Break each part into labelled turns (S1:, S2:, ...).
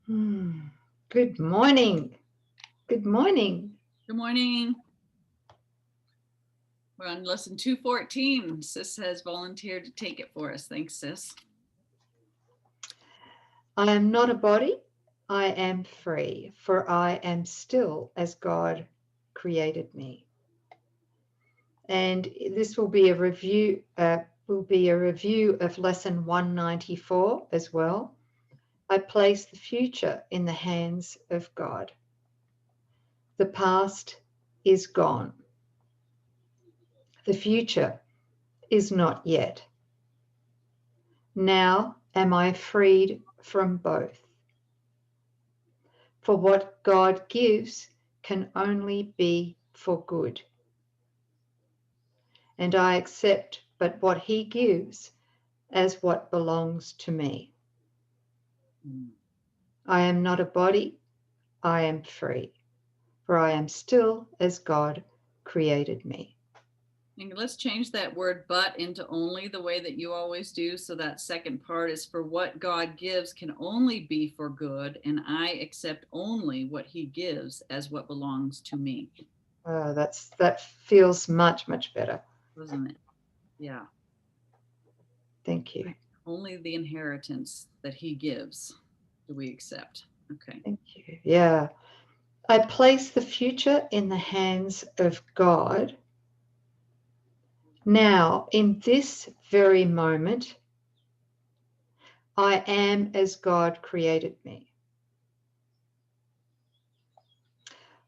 S1: Hmm. Good morning. Good morning.
S2: Good morning. We're on lesson 214. Sis has volunteered to take it for us. Thanks, Sis.
S1: I am not a body. I am free, for I am still as God created me. And this will be a review. Of lesson 194 as well. I place the future in the hands of God. The past is gone. The future is not yet. Now am I freed from both. For what God gives can only be for good. And I accept but what He gives as what belongs to me. I am not a body, I am free, for I am still as God created me.
S2: And let's change that word but into only the way that you always do. So that second part is for what God gives can only be for good, and I accept only what He gives as what belongs to me.
S1: That feels much, much better.
S2: Doesn't it? Yeah.
S1: Thank you.
S2: Only the inheritance that He gives do we accept. Okay.
S1: Thank you. Yeah. I place the future in the hands of God. Now, in this very moment, I am as God created me.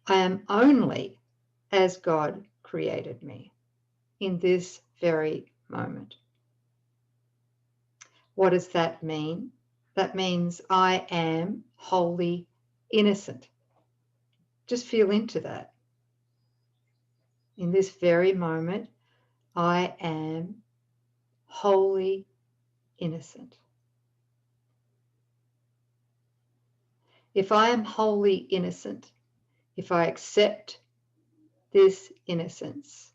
S1: I am only as God created me in this very moment. What does that mean? That means I am wholly innocent. Just feel into that. In this very moment, I am wholly innocent. If I am wholly innocent, if I accept this innocence,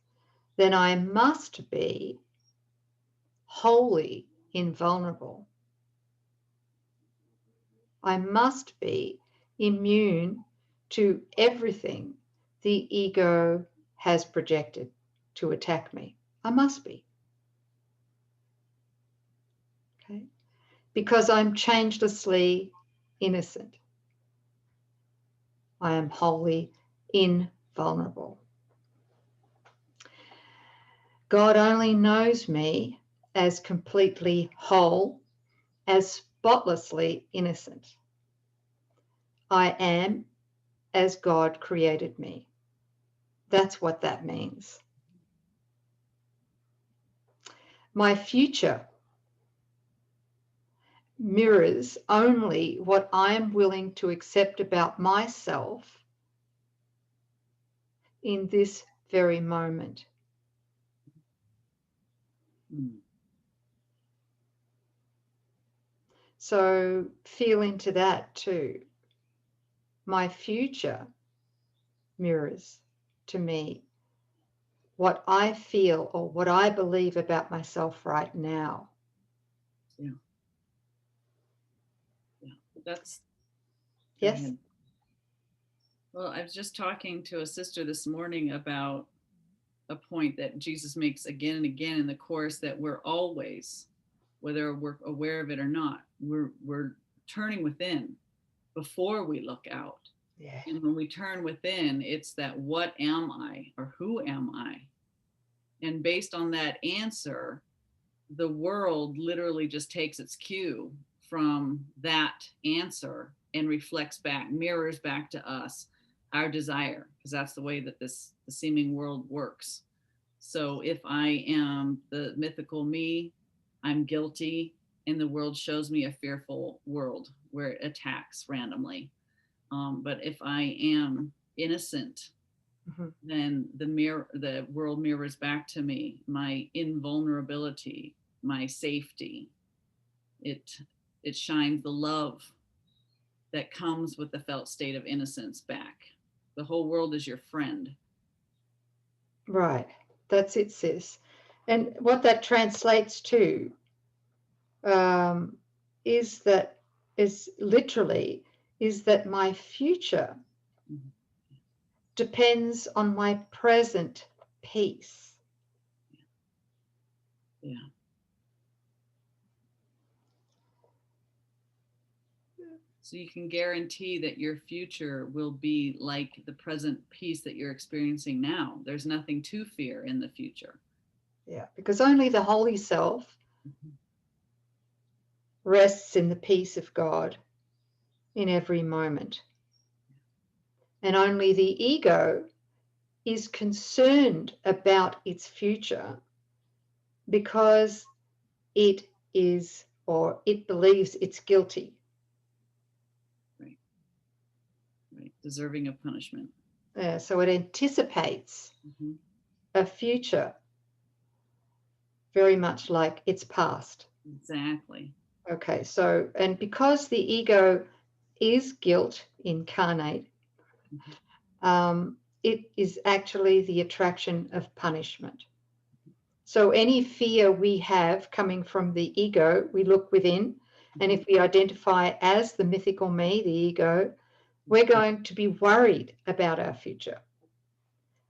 S1: then I must be wholly invulnerable. I must be immune to everything the ego has projected to attack me. I must be. Okay? Because I'm changelessly innocent. I am wholly invulnerable. God only knows me as completely whole, as spotlessly innocent. I am as God created me. That's what that means. My future mirrors only what I am willing to accept about myself in this very moment. So feel into that too. My future mirrors to me what I feel or what I believe about myself right now.
S2: Yeah. That's
S1: Yes?
S2: Well, I was just talking to a sister this morning about a point that Jesus makes again and again in the course, that we're always, whether we're aware of it or not, we're turning within before we look out.
S1: Yeah.
S2: And when we turn within, it's that what am I or who am I? And based on that answer, the world literally just takes its cue from that answer and reflects back, mirrors back to us our desire, because that's the way that the seeming world works. So if I am the mythical me, I'm guilty, and the world shows me a fearful world where it attacks randomly. But if I am innocent, then the world mirrors back to me my invulnerability, my safety. It it shines the love that comes with the felt state of innocence back. The whole world is your friend.
S1: Right. That's it, sis. And what that translates to um, is literally is that my future
S2: Mhm.
S1: depends on my present peace.
S2: Yeah. So you can guarantee that your future will be like the present peace that you're experiencing now. There's nothing to fear in the future.
S1: Yeah, because only the holy self
S2: Mhm.
S1: rests in the peace of God in every moment. And only the ego is concerned about its future because it is, or it believes it's guilty.
S2: Right. Right. Deserving of punishment.
S1: So it anticipates
S2: Mm-hmm.
S1: a future very much like its past.
S2: Exactly.
S1: Okay, so, and because the ego is guilt incarnate,
S2: Mm-hmm.
S1: it is actually the attraction of punishment. So any fear we have coming from the ego, we look within, and if we identify as the mythical me, the ego, we're going to be worried about our future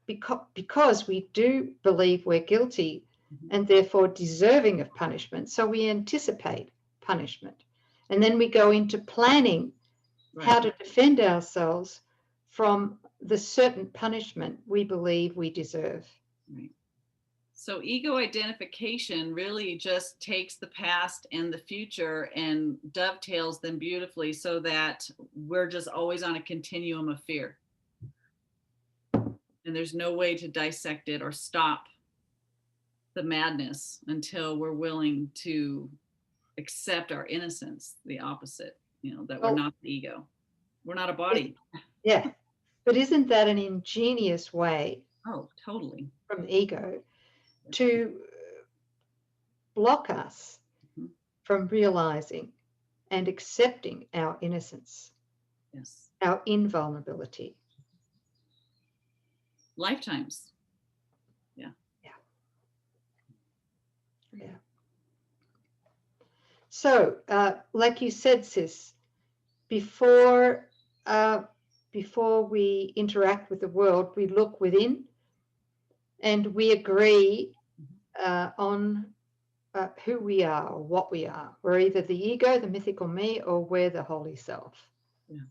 S1: because we do believe we're guilty and therefore deserving of punishment. So we anticipate punishment. And then we go into planning how to defend ourselves from the certain punishment we believe we deserve.
S2: Right. So ego identification really just takes the past and the future and dovetails them beautifully so that we're just always on a continuum of fear. And there's no way to dissect it or stop the madness until we're willing to accept our innocence, the opposite, that we're not the ego. We're not a body.
S1: Yeah. But isn't that an ingenious way
S2: Oh, totally.
S1: from the ego to block us
S2: Mhm.
S1: from realizing and accepting our innocence,
S2: Yes.
S1: our invulnerability?
S2: Lifetimes. Yeah.
S1: Yeah. Yeah. So, like you said, sis, before before we interact with the world, we look within and we agree on who we are or what we are. We're either the ego, the mythical me, or we're the holy self.
S2: Yeah.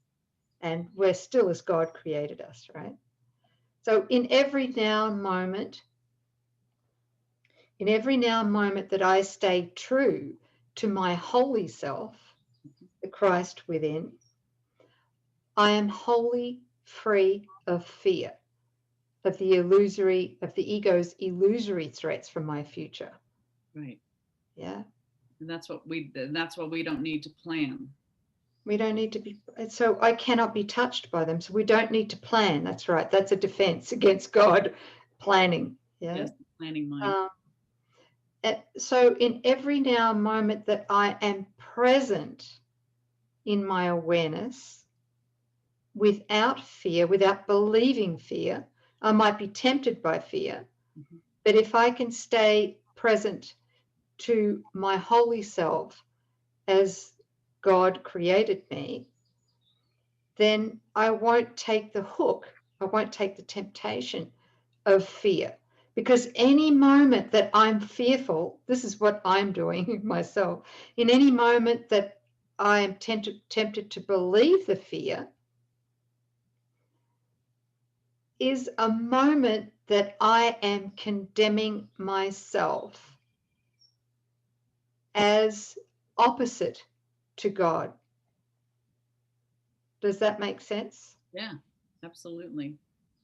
S1: And we're still as God created us, right? So in every now moment that I stay true to my holy self, the Christ within, I am wholly free of fear, of the ego's illusory threats from my future.
S2: Right.
S1: Yeah.
S2: And that's what we don't need to plan.
S1: We don't need to be, so I cannot be touched by them. So we don't need to plan. That's right. That's a defense against God planning. Yeah.
S2: Yes, planning mind.
S1: So in every now moment that I am present in my awareness, without fear, without believing fear, I might be tempted by fear.
S2: Mm-hmm.
S1: But if I can stay present to my holy self as God created me, then I won't take the hook. I won't take the temptation of fear. Because any moment that I'm fearful, this is what I'm doing myself. In any moment that I am tempted to believe the fear, is a moment that I am condemning myself as opposite to God. Does that make sense?
S2: Yeah, absolutely.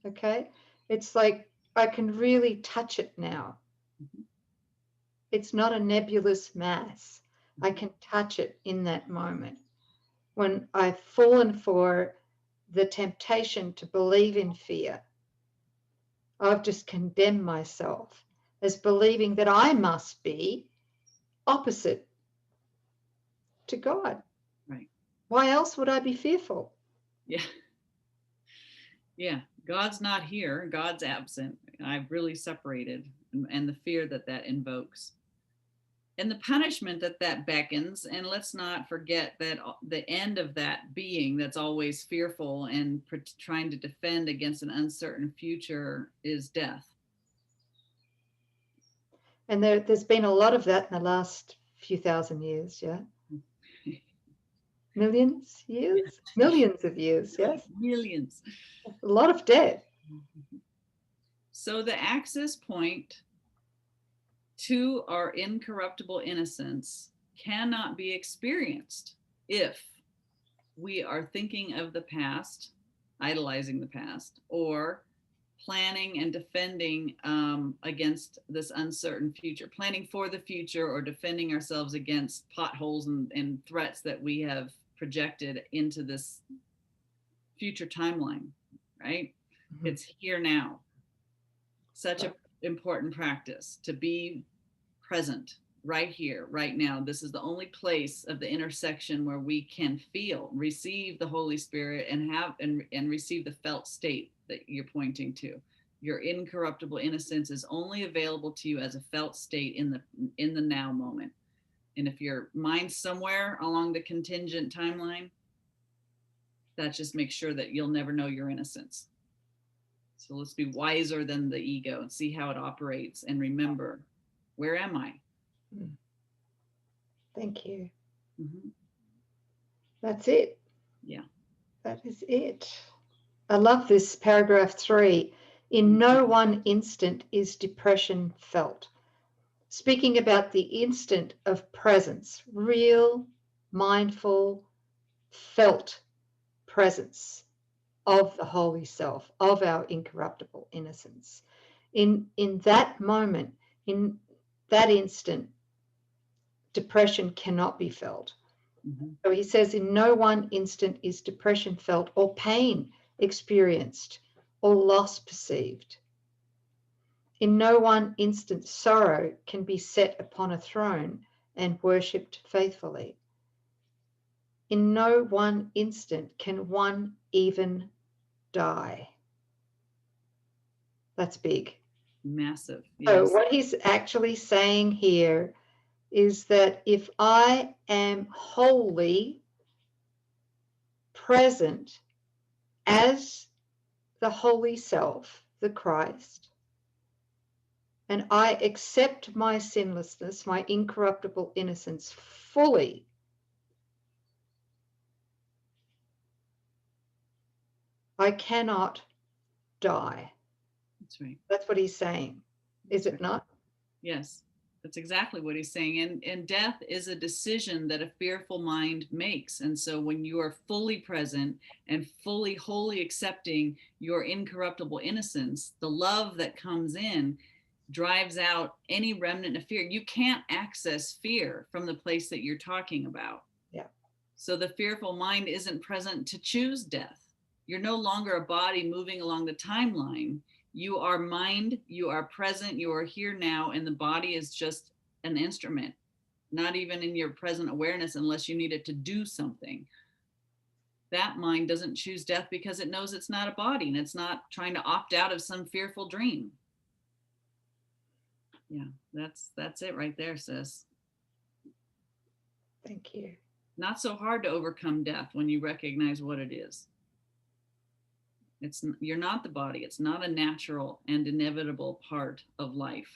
S1: Okay. It's like I can really touch it now.
S2: Mm-hmm.
S1: It's not a nebulous mass. I
S2: Mm-hmm.
S1: can touch it in that moment. When I've fallen for the temptation to believe in fear, I've just condemned myself as believing that I must be opposite to God.
S2: Right.
S1: Why else would I be fearful?
S2: Yeah. Yeah. God's not here. God's absent. I've really separated, and the fear that invokes. and the punishment that beckons. And let's not forget that the end of that being that's always fearful and trying to defend against an uncertain future is death.
S1: And there's been a lot of that in the last few thousand years, yeah? Millions years? Millions of years, yes?
S2: Millions.
S1: A lot of death.
S2: So the access point to our incorruptible innocence cannot be experienced if we are thinking of the past, idolizing the past, or planning and defending against this uncertain future, planning for the future or defending ourselves against potholes and threats that we have projected into this future timeline, right? Mm-hmm. It's here now. Such an important practice to be present right here, right now. This is the only place of the intersection where we can feel, receive the Holy Spirit and have and receive the felt state that you're pointing to. Your incorruptible innocence is only available to you as a felt state in the now moment. And if your mind's somewhere along the contingent timeline, that just makes sure that you'll never know your innocence. So let's be wiser than the ego and see how it operates and remember, where am I?
S1: Thank you.
S2: Mm-hmm.
S1: That's it.
S2: Yeah.
S1: That is it. I love this paragraph 3. In no one instant is depression felt. Speaking about the instant of presence, real, mindful, felt presence of the Holy Self, of our incorruptible innocence. In that moment, in that instant, depression cannot be felt. Mm-hmm. So he says, in no one instant is depression felt or pain experienced or loss perceived. In no one instant, sorrow can be set upon a throne and worshipped faithfully. In no one instant can one even die. That's big.
S2: Massive.
S1: Yes. So what he's actually saying here is that if I am wholly present as the Holy Self, the Christ, and I accept my sinlessness, my incorruptible innocence fully, I cannot die.
S2: That's right.
S1: That's what he's saying, is it not?
S2: Yes, that's exactly what he's saying. And death is a decision that a fearful mind makes. And so when you are fully present and fully, wholly accepting your incorruptible innocence, the love that comes in drives out any remnant of fear. You can't access fear from the place that you're talking about.
S1: Yeah.
S2: So the fearful mind isn't present to choose death. You're no longer a body moving along the timeline. You are mind, you are present, you are here now, and the body is just an instrument, not even in your present awareness unless you need it to do something. That mind doesn't choose death because it knows it's not a body and it's not trying to opt out of some fearful dream. Yeah, that's it right there, sis.
S1: Thank you.
S2: Not so hard to overcome death when you recognize what it is. You're not the body. It's not a natural and inevitable part of life.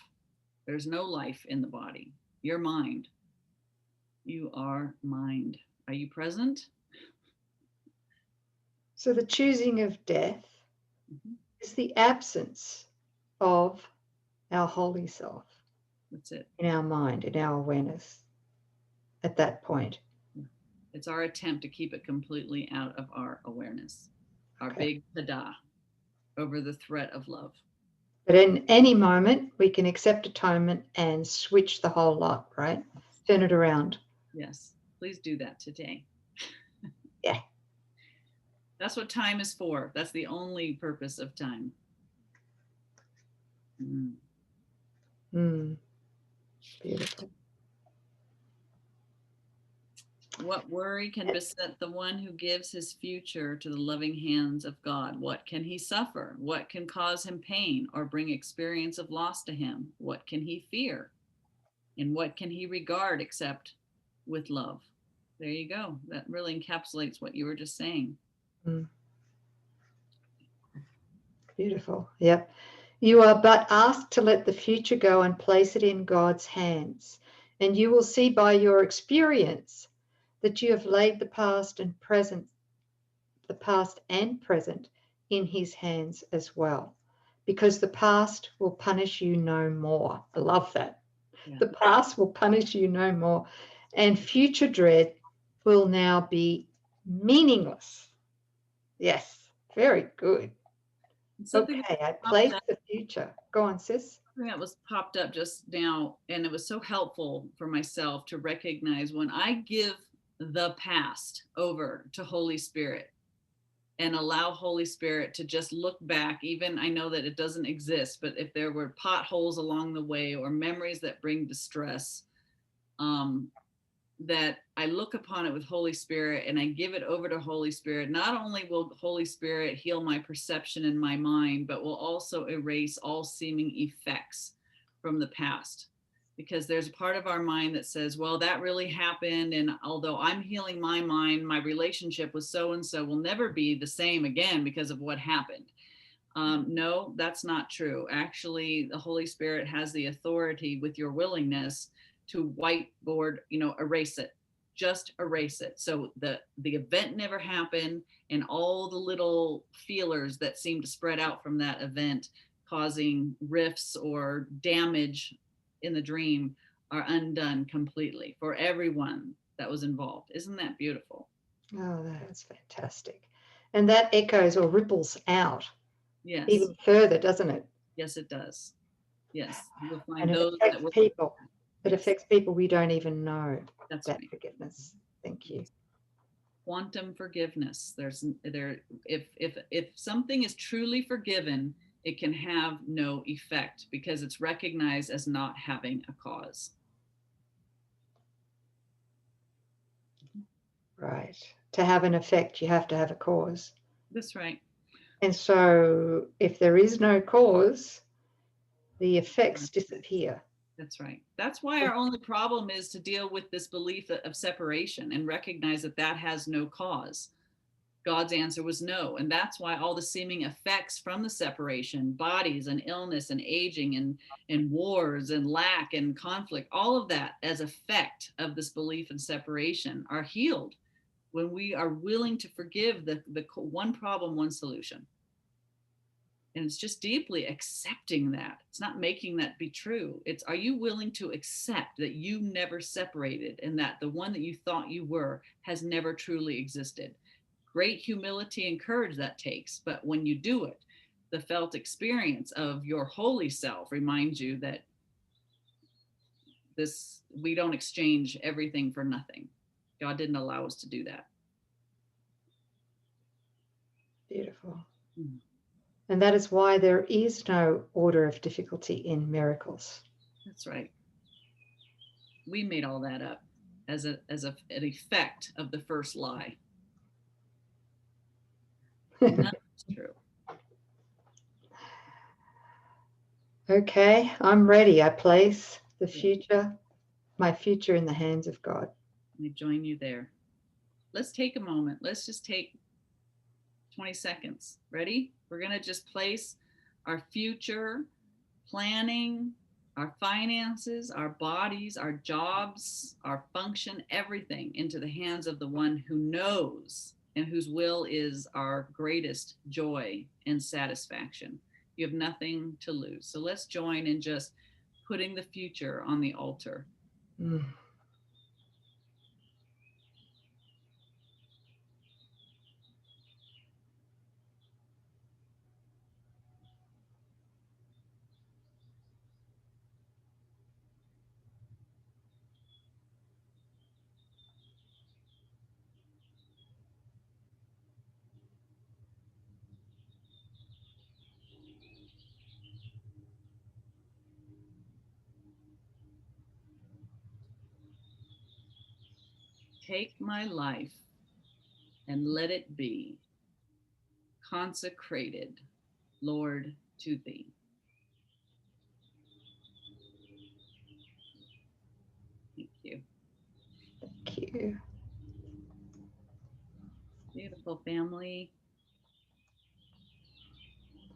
S2: There's no life in the body. You're mind. You are mind. Are you present?
S1: So the choosing of death is the absence of our holy self.
S2: That's it.
S1: In our mind, in our awareness at that point.
S2: It's our attempt to keep it completely out of our awareness. Our big tada over the threat of love.
S1: But in any moment, we can accept atonement and switch the whole lot, right? Turn it around.
S2: Yes, please do that today.
S1: Yeah.
S2: That's what time is for. That's the only purpose of time.
S1: Beautiful.
S2: What worry can beset the one who gives his future to the loving hands of God? What can he suffer? What can cause him pain or bring experience of loss to him? What can he fear? And what can he regard except with love? There you go. That really encapsulates what you were just saying.
S1: Mm. Beautiful. Yep. You are but asked to let the future go and place it in God's hands, and you will see by your experience that you have laid the past and present in his hands as well, because the past will punish you no more. I love that.
S2: Yeah.
S1: The past will punish you no more, and future dread will now be meaningless. Yes, very good.
S2: Something
S1: Okay, I
S2: popped
S1: place
S2: up,
S1: the future. Go on, sis.
S2: something that was popped up just now, and it was so helpful for myself to recognize when I give the past over to Holy Spirit and allow Holy Spirit to just look back. Even I know that it doesn't exist, but if there were potholes along the way or memories that bring distress, um, that I look upon it with Holy Spirit and I give it over to Holy Spirit, not only will Holy Spirit heal my perception in my mind, but will also erase all seeming effects from the past. Because there's a part of our mind that says, well, that really happened. And although I'm healing my mind, my relationship with so and so will never be the same again because of what happened. No, that's not true. Actually, the Holy Spirit has the authority with your willingness to whiteboard, erase it, just erase it. So the event never happened, and all the little feelers that seem to spread out from that event causing rifts or damage in the dream are undone completely for everyone that was involved. Isn't that beautiful?
S1: Oh, that's fantastic. And that echoes or ripples out
S2: Yes.
S1: even further, doesn't it?
S2: Yes, it does. Yes. You'll
S1: And
S2: find
S1: it
S2: those that
S1: affects
S2: were.
S1: people. It
S2: Yes,
S1: affects people we don't even know.
S2: that's
S1: That
S2: right.
S1: forgiveness. Thank you.
S2: Quantum forgiveness. If something is truly forgiven, it can have no effect because it's recognized as not having a cause.
S1: Right. To have an effect, you have to have a cause.
S2: That's right.
S1: And so if there is no cause, the effects disappear.
S2: That's right. That's why our only problem is to deal with this belief of separation and recognize that that has no cause. God's answer was no. And that's why all the seeming effects from the separation, bodies and illness and aging and wars and lack and conflict, all of that as effect of this belief in separation are healed when we are willing to forgive the one problem, one solution. And it's just deeply accepting that. It's not making that be true. It's, are you willing to accept that you never separated and that the one that you thought you were has never truly existed? Great humility and courage that takes. But when you do it, the felt experience of your holy self reminds you that we don't exchange everything for nothing. God didn't allow us to do that.
S1: Beautiful.
S2: Mm.
S1: And that is why there is no order of difficulty in miracles.
S2: That's right. We made all that up as an effect of the first lie. That's true.
S1: Okay, I'm ready. I place the future, my future in the hands of God.
S2: I join you there. Let's take a moment. Let's just take 20 seconds. Ready? We're going to just place our future planning, our finances, our bodies, our jobs, our function, everything into the hands of the one who knows and whose will is our greatest joy and satisfaction. You have nothing to lose. So let's join in just putting the future on the altar.
S1: Mm.
S2: Take my life and let it be consecrated, Lord, to thee.
S1: you.
S2: Beautiful, family.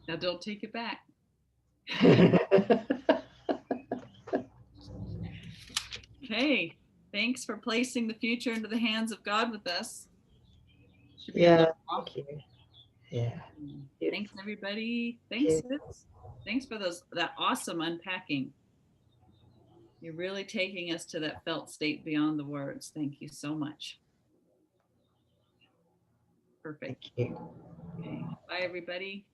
S2: Now don't take it back. Okay. Thanks for placing the future into the hands of God with us. Should be a
S1: Yeah,
S2: little off.
S1: thank you. Yeah.
S2: Thanks, everybody. Thanks, sis. Thanks for that awesome unpacking. You're really taking us to that felt state beyond the words. Thank you so much. Perfect.
S1: Thank you.
S2: Okay. Bye, everybody.